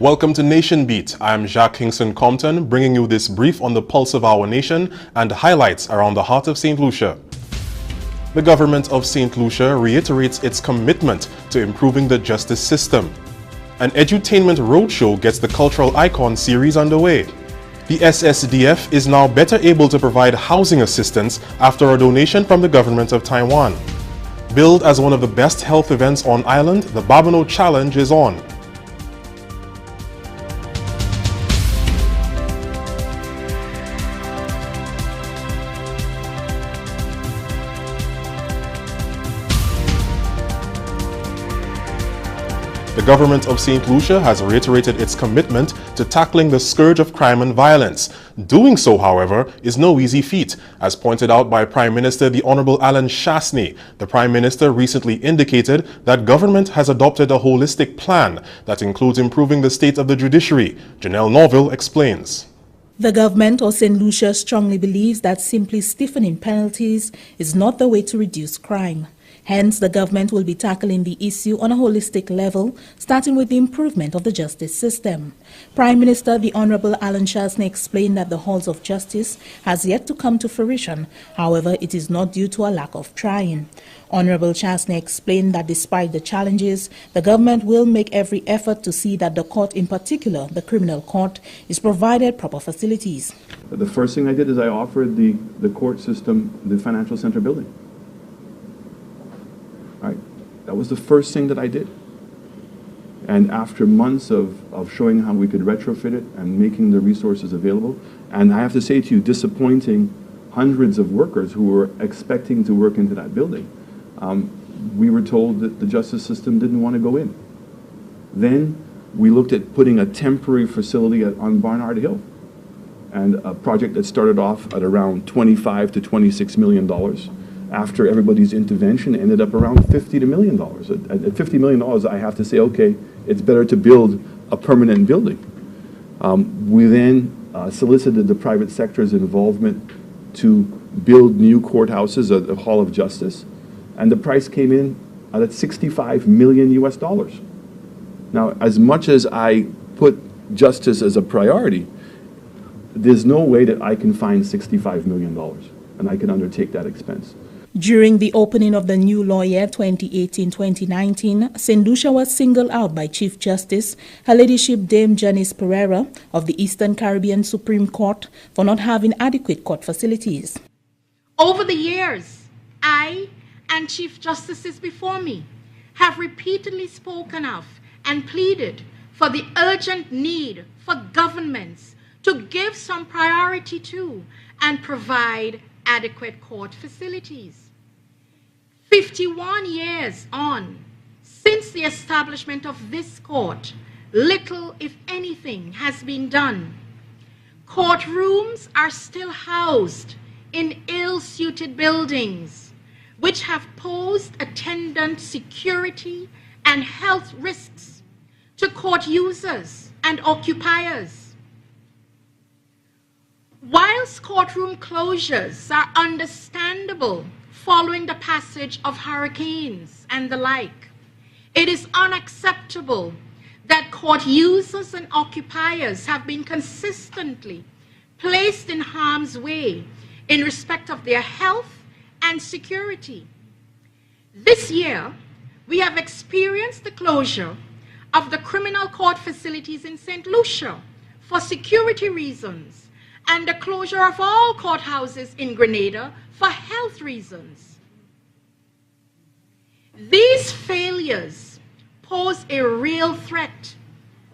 Welcome to Nation Beat. I'm Jacques Kingston Compton, bringing you this brief on the pulse of our nation and highlights around the heart of St. Lucia. The government of St. Lucia reiterates its commitment to improving the justice system. An edutainment roadshow gets the Cultural Icon series underway. The SSDF is now better able to provide housing assistance after a donation from the government of Taiwan. Billed as one of the best health events on island, the Babano Challenge is on. The government of St. Lucia has reiterated its commitment to tackling the scourge of crime and violence. Doing so, however, is no easy feat, as pointed out by Prime Minister the Honorable Alan Shasney. The Prime Minister recently indicated that government has adopted a holistic plan that includes improving the state of the judiciary. Janelle Norville explains. The government of St. Lucia strongly believes that simply stiffening penalties is not the way to reduce crime. Hence, the government will be tackling the issue on a holistic level, starting with the improvement of the justice system. Prime Minister the Honorable Alan Shasney explained that the halls of justice has yet to come to fruition. However, it is not due to a lack of trying. Honorable Shasney explained that despite the challenges, the government will make every effort to see that the court, in particular the criminal court, is provided proper facilities. The first thing I did is I offered the court system the financial center building. Right. That was the first thing that I did. And after months of showing how we could retrofit it and making the resources available, and I have to say to you, disappointing hundreds of workers who were expecting to work into that building, we were told that the justice system didn't want to go in. Then we looked at putting a temporary facility on Barnard Hill, and a project that started off at around $25 to $26 million. After everybody's intervention, ended up around $50 million. At $50 million, I have to say, okay, it's better to build a permanent building. We then solicited the private sector's involvement to build new courthouses, a Hall of Justice, and the price came in at $65 million US. Now, as much as I put justice as a priority, there's no way that I can find $65 million and I can undertake that expense. During the opening of the new law year 2018-2019, St. Lucia was singled out by Chief Justice, Her Ladyship Dame Janice Pereira of the Eastern Caribbean Supreme Court for not having adequate court facilities. Over the years, I and Chief Justices before me have repeatedly spoken of and pleaded for the urgent need for governments to give some priority to and provide adequate court facilities. 51 years on, since the establishment of this court, little, if anything, has been done. Courtrooms are still housed in ill-suited buildings, which have posed attendant security and health risks to court users and occupiers. Whilst courtroom closures are understandable following the passage of hurricanes and the like, it is unacceptable that court users and occupiers have been consistently placed in harm's way in respect of their health and security. This year, we have experienced the closure of the criminal court facilities in St. Lucia for security reasons, and the closure of all courthouses in Grenada for health reasons. These failures pose a real threat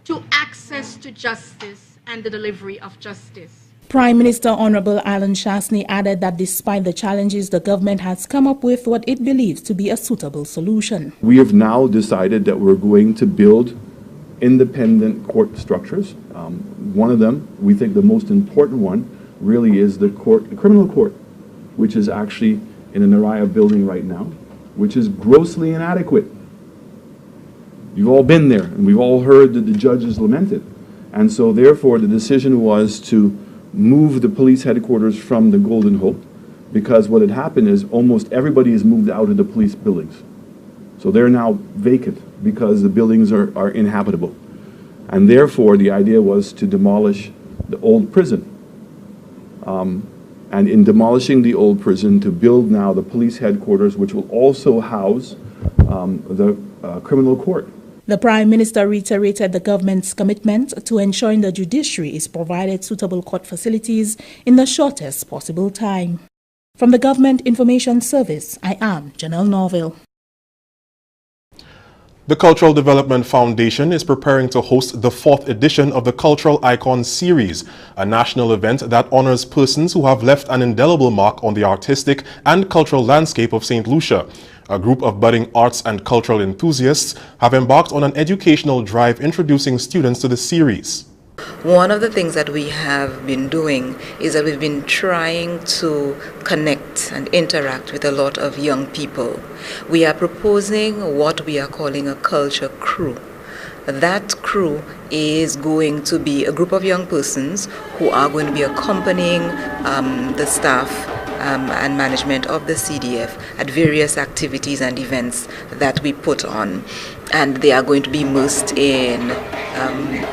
to access to justice and the delivery of justice. Prime Minister Honorable Alan Shasney added that despite the challenges, the government has come up with what it believes to be a suitable solution. We have now decided that we're going to build independent court structures. One of them, we think the most important one, really is the criminal court, which is actually in an Araya building right now, which is grossly inadequate. You've all been there, and we've all heard that the judges lamented. And so therefore the decision was to move the police headquarters from the Golden Hope, because what had happened is almost everybody has moved out of the police buildings. So they're now vacant because the buildings are inhabitable. And therefore, the idea was to demolish the old prison. And in demolishing the old prison, to build now the police headquarters, which will also house the criminal court. The Prime Minister reiterated the government's commitment to ensuring the judiciary is provided suitable court facilities in the shortest possible time. From the Government Information Service, I am Janelle Norville. The Cultural Development Foundation is preparing to host the 4th edition of the Cultural Icon Series, a national event that honors persons who have left an indelible mark on the artistic and cultural landscape of St. Lucia. A group of budding arts and cultural enthusiasts have embarked on an educational drive introducing students to the series. One of the things that we have been doing is that we've been trying to connect and interact with a lot of young people. We are proposing what we are calling a culture crew. That crew is going to be a group of young persons who are going to be accompanying the staff and management of the CDF at various activities and events that we put on. And they are going to be immersed in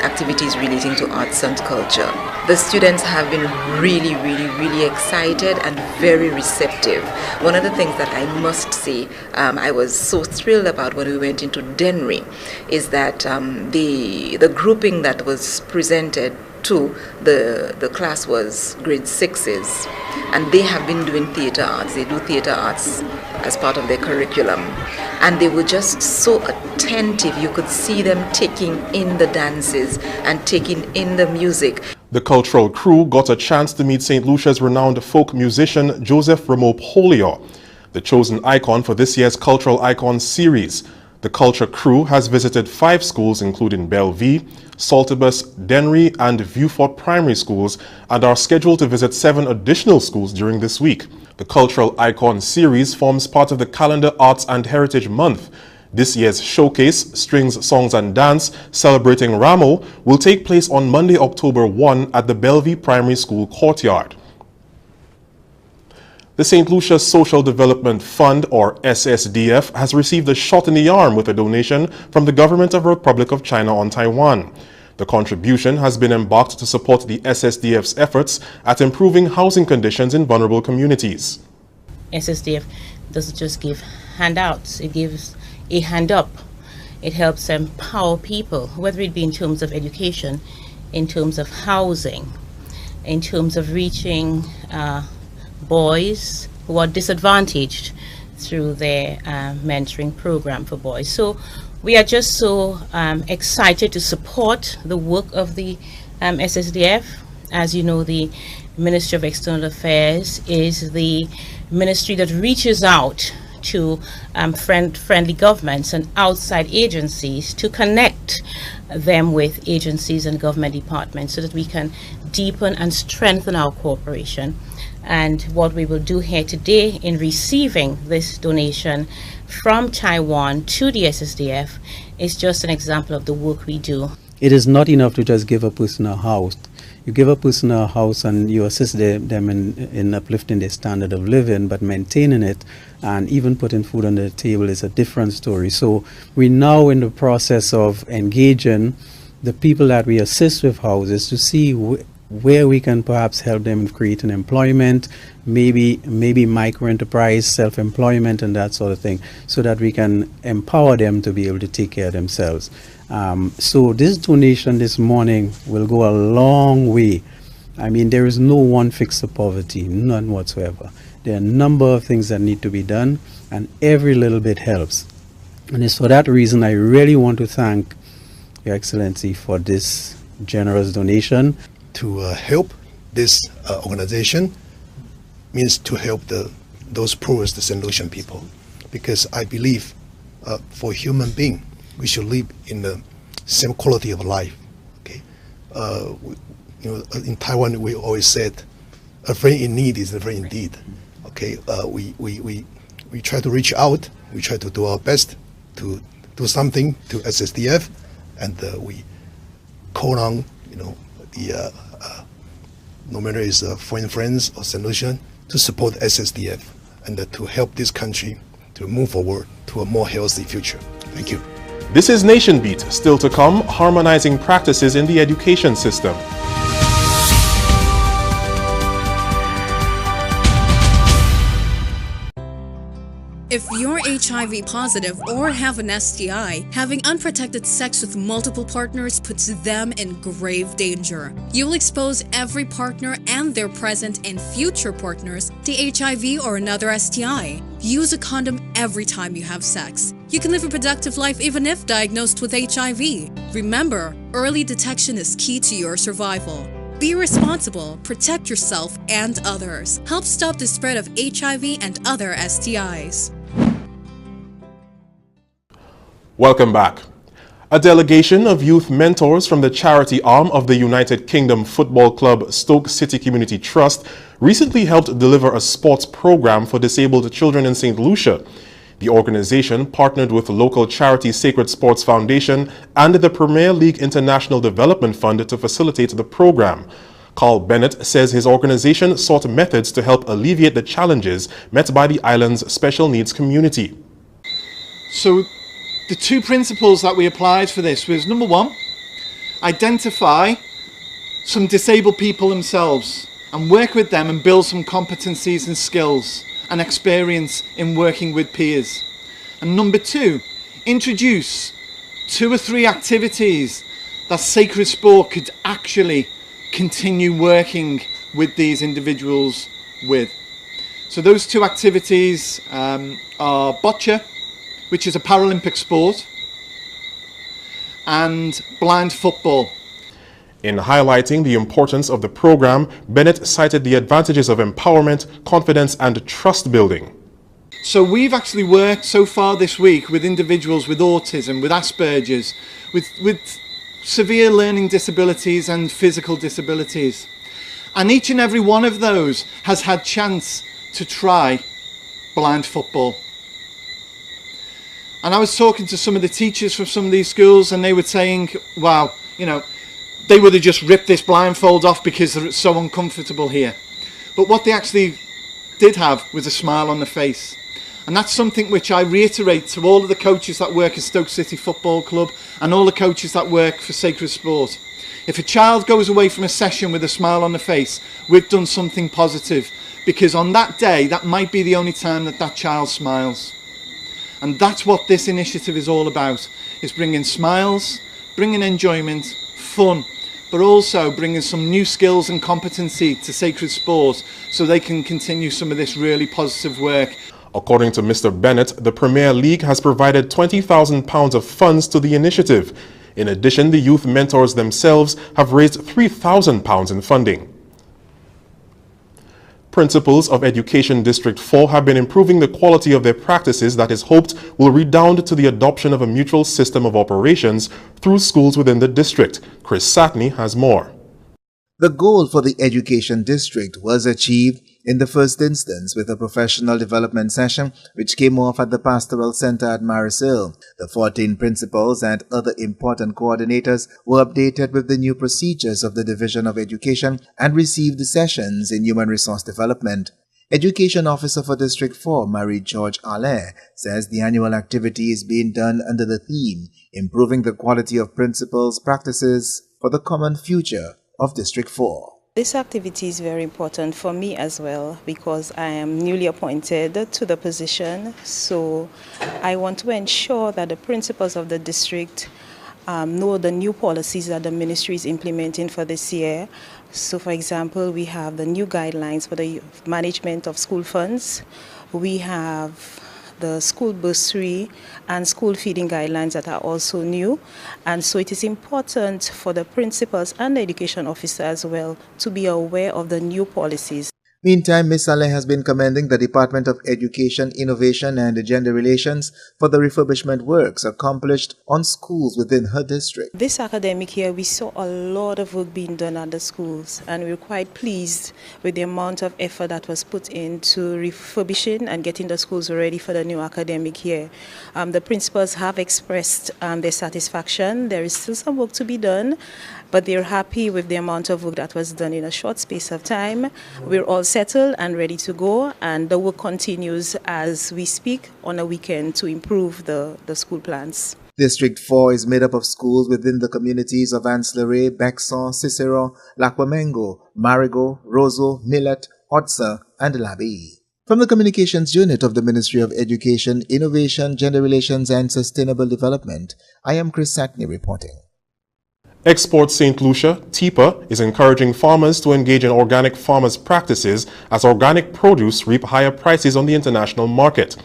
activities relating to arts and culture. The students have been really excited and very receptive. One of the things that I must say I was so thrilled about when we went into Denry is that the grouping that was presented to the class was grade 6s, and they have been doing theatre arts. They do theatre arts as part of their curriculum, and they were just so attentive. You could see them taking in the dances and taking in the music. The cultural crew got a chance to meet St. Lucia's renowned folk musician Joseph Ramope Holio, the chosen icon for this year's Cultural Icon Series. The culture crew has visited 5 schools including Bellevue, Saltibus, Denry and Viewfort primary schools and are scheduled to visit 7 additional schools during this week. The Cultural Icon Series forms part of the Calendar Arts and Heritage Month. This year's showcase, Strings, Songs and Dance, celebrating Ramo, will take place on Monday, October 1 at the Bellevue Primary School courtyard. The St. Lucia Social Development Fund, or SSDF, has received a shot in the arm with a donation from the Government of the Republic of China on Taiwan. The contribution has been embarked to support the SSDF's efforts at improving housing conditions in vulnerable communities. SSDF doesn't just give handouts, it gives a hand up. It helps empower people, whether it be in terms of education, in terms of housing, in terms of reaching boys who are disadvantaged through their mentoring program for boys. So we are just so excited to support the work of the SSDF. As you know, the Ministry of External Affairs is the ministry that reaches out to friendly governments and outside agencies to connect them with agencies and government departments so that we can deepen and strengthen our cooperation. And what we will do here today in receiving this donation from Taiwan to the SSDF is just an example of the work we do. It is not enough to just give a person a house. You give a person a house and you assist them in uplifting their standard of living, but maintaining it and even putting food on the table is a different story. So we're now in the process of engaging the people that we assist with houses to see where we can perhaps help them create an employment, maybe micro-enterprise, self-employment and that sort of thing, so that we can empower them to be able to take care of themselves. So this donation this morning will go a long way. I mean, there is no one fix to poverty, none whatsoever. There are a number of things that need to be done, and every little bit helps. And it's for that reason I really want to thank Your Excellency for this generous donation. To help this organization means to help those poorest St. Lucian people, because I believe for human being we should live in the same quality of life. Okay, in Taiwan we always said, "A friend in need is a friend indeed." Okay, we try to reach out, we try to do our best to do something to SSDF, and we call on no matter it's foreign friends or St. Lucian, to support SSDF and to help this country to move forward to a more healthy future. Thank you. This is Nation Beat. Still to come, harmonizing practices in the education system. If you're HIV positive or have an STI, having unprotected sex with multiple partners puts them in grave danger. You'll expose every partner and their present and future partners to HIV or another STI. Use a condom every time you have sex. You can live a productive life even if diagnosed with HIV. Remember, early detection is key to your survival. Be responsible, protect yourself and others. Help stop the spread of HIV and other STIs. Welcome back. A delegation of youth mentors from the charity arm of the United Kingdom football club Stoke City Community Trust recently helped deliver a sports program for disabled children in St. Lucia. The organization partnered with local charity Sacred Sports Foundation and the Premier League International Development Fund to facilitate the program. Carl Bennett says his organization sought methods to help alleviate the challenges met by the island's special needs community. So the two principles that we applied for this was, number one, identify some disabled people themselves and work with them and build some competencies and skills and experience in working with peers. And number two, introduce 2 or 3 activities that Sacred Sport could actually continue working with these individuals with. So those 2 activities are bocce, which is a Paralympic sport, and blind football. In highlighting the importance of the program, Bennett cited the advantages of empowerment, confidence, and trust building. So we've actually worked so far this week with individuals with autism, with Asperger's, with severe learning disabilities and physical disabilities. And each and every one of those has had chance to try blind football. And I was talking to some of the teachers from some of these schools and they were saying, wow, you know, they would have just ripped this blindfold off because it's so uncomfortable here. But what they actually did have was a smile on the face. And that's something which I reiterate to all of the coaches that work at Stoke City Football Club and all the coaches that work for Sacred Sport. If a child goes away from a session with a smile on the face, we've done something positive, because on that day, that might be the only time that that child smiles. And that's what this initiative is all about, is bringing smiles, bringing enjoyment, fun, but also bringing some new skills and competency to Sacred Sport so they can continue some of this really positive work. According to Mr. Bennett, the Premier League has provided £20,000 of funds to the initiative. In addition, the youth mentors themselves have raised £3,000 in funding. Principals of Education District 4 have been improving the quality of their practices that is hoped will redound to the adoption of a mutual system of operations through schools within the district. Chris Satney has more. The goal for the Education District was achieved in the first instance with a professional development session which came off at the Pastoral Center at Maris Hill. The 14 principals and other important coordinators were updated with the new procedures of the Division of Education and received sessions in Human Resource Development. Education Officer for District 4, Marie-George Allaire, says the annual activity is being done under the theme, improving the quality of principals' practices for the common future of District 4. This activity is very important for me as well because I am newly appointed to the position. So I want to ensure that the principals of the district know the new policies that the ministry is implementing for this year. So for example, we have the new guidelines for the management of school funds. We have the school bursary and school feeding guidelines that are also new. And so it is important for the principals and the education officer as well to be aware of the new policies. Meantime, Ms. Allaire has been commending the Department of Education, Innovation and Gender Relations for the refurbishment works accomplished on schools within her district. This academic year, we saw a lot of work being done at the schools, and we were quite pleased with the amount of effort that was put into refurbishing and getting the schools ready for the new academic year. The principals have expressed their satisfaction. There is still some work to be done, but they're happy with the amount of work that was done in a short space of time. We're all settled and ready to go, and the work continues as we speak on a weekend to improve the school plans. District 4 is made up of schools within the communities of Anslere, Bexon, Cicero, Lakwamengo, Marigo, Roseau, Millet, Hotsa, and Labi. From the Communications Unit of the Ministry of Education, Innovation, Gender Relations and Sustainable Development, I am Chris Satney reporting. Export St. Lucia, TIPA, is encouraging farmers to engage in organic farmers' practices as organic produce reap higher prices on the international market.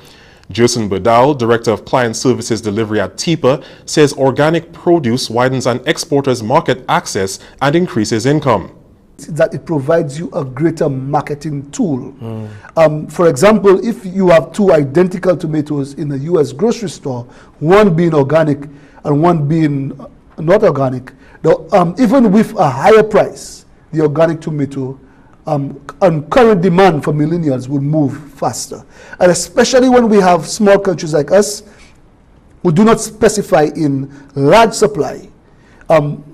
Jason Badal, Director of Client Services Delivery at TIPA, says organic produce widens an exporter's market access and increases income. That it provides you a greater marketing tool. For example, if you have two identical tomatoes in a US grocery store, one being organic and one being not organic, even with a higher price, the organic tomato and current demand for millennials will move faster. And especially when we have small countries like us who do not specify in large supply,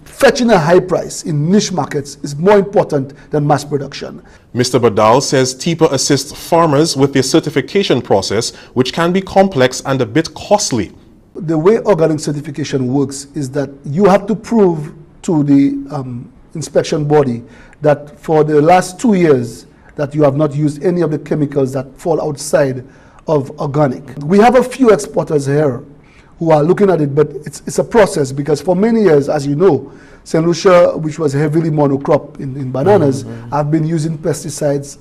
fetching a high price in niche markets is more important than mass production. Mr. Badal says TIPA assists farmers with their certification process, which can be complex and a bit costly. The way organic certification works is that you have to prove to the inspection body that for the last 2 years that you have not used any of the chemicals that fall outside of organic. We have a few exporters here who are looking at it, but it's a process because for many years, as you know, St. Lucia, which was heavily monocrop in bananas, have been using pesticides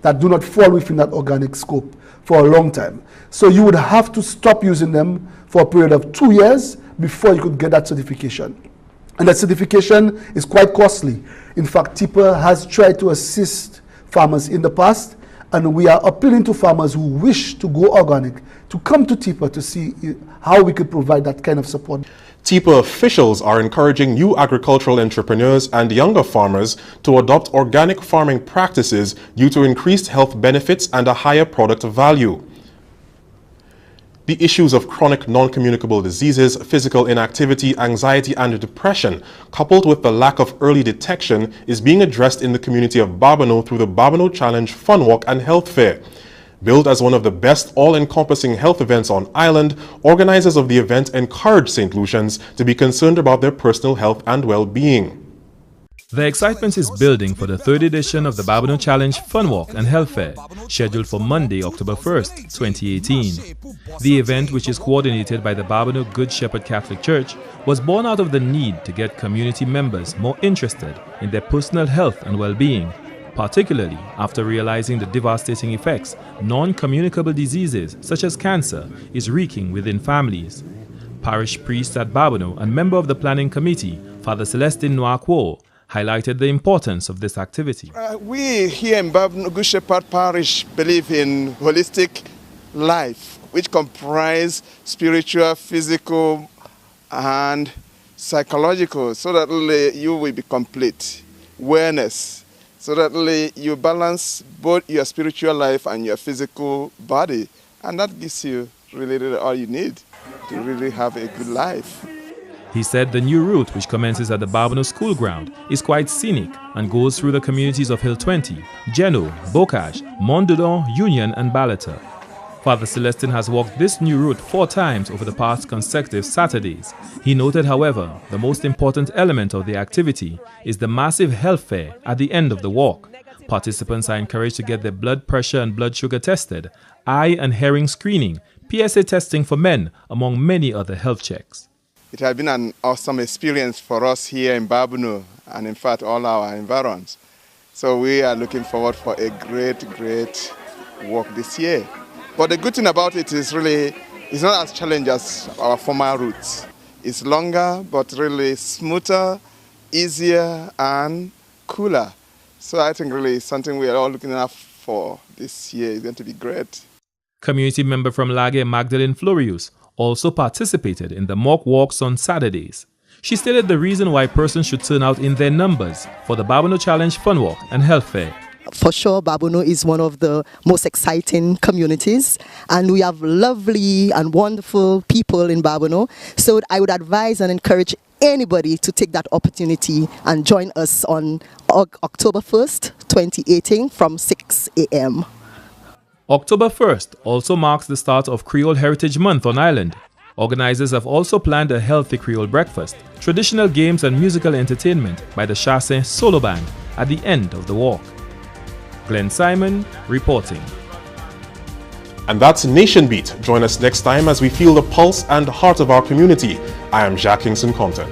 that do not fall within that organic scope for a long time. So you would have to stop using them for a period of 2 years before you could get that certification. And that certification is quite costly. In fact, TIPA has tried to assist farmers in the past, and we are appealing to farmers who wish to go organic to come to TIPA to see how we could provide that kind of support. TIPA officials are encouraging new agricultural entrepreneurs and younger farmers to adopt organic farming practices due to increased health benefits and a higher product value. The issues of chronic non-communicable diseases, physical inactivity, anxiety and depression, coupled with the lack of early detection, is being addressed in the community of Babonneau through the Babonneau Challenge Fun Walk and Health Fair. Billed as one of the best all-encompassing health events on island, organizers of the event encourage St. Lucians to be concerned about their personal health and well-being. The excitement is building for the third edition of the Babonneau Challenge Fun Walk and Health Fair, scheduled for Monday, October 1st, 2018. The event, which is coordinated by the Babonneau Good Shepherd Catholic Church, was born out of the need to get community members more interested in their personal health and well-being, particularly after realizing the devastating effects non-communicable diseases such as cancer is wreaking within families. Parish priest at Babonneau and member of the planning committee, Father Celestin Noakwo, highlighted the importance of this activity. We here in Babonneau Good Shepherd Parish believe in holistic life, which comprise spiritual, physical, and psychological, so that you will be complete. Wellness, so that you balance both your spiritual life and your physical body, and that gives you really all you need to really have a good life. He said the new route, which commences at the Babonneau School Ground, is quite scenic and goes through the communities of Hill 20, Geno, Bocage, Mont-Dedon, Union and Ballata. Father Celestin has walked this new route 4 times over the past consecutive Saturdays. He noted, however, the most important element of the activity is the massive health fair at the end of the walk. Participants are encouraged to get their blood pressure and blood sugar tested, eye and hearing screening, PSA testing for men, among many other health checks. It has been an awesome experience for us here in Babonneau and in fact all our environs. So we are looking forward for a great walk this year. But the good thing about it is really, it's not as challenging as our former routes. It's longer, but really smoother, easier, and cooler. So I think really something we are all looking out for this year is going to be great. Community member from Lage, Magdalene Florius, also participated in the mock walks on Saturdays. She stated the reason why persons should turn out in their numbers for the Babonneau Challenge Fun Walk and Health Fair. For sure, Babonneau is one of the most exciting communities, and we have lovely and wonderful people in Babonneau. So I would advise and encourage anybody to take that opportunity and join us on October 1st, 2018 from 6 a.m. October 1st also marks the start of Creole Heritage Month on island. Organizers have also planned a healthy Creole breakfast, traditional games and musical entertainment by the Chassin Solo Band at the end of the walk. Glenn Simon reporting. And that's Nation Beat. Join us next time as we feel the pulse and heart of our community. I am Jacques Kingston Compton.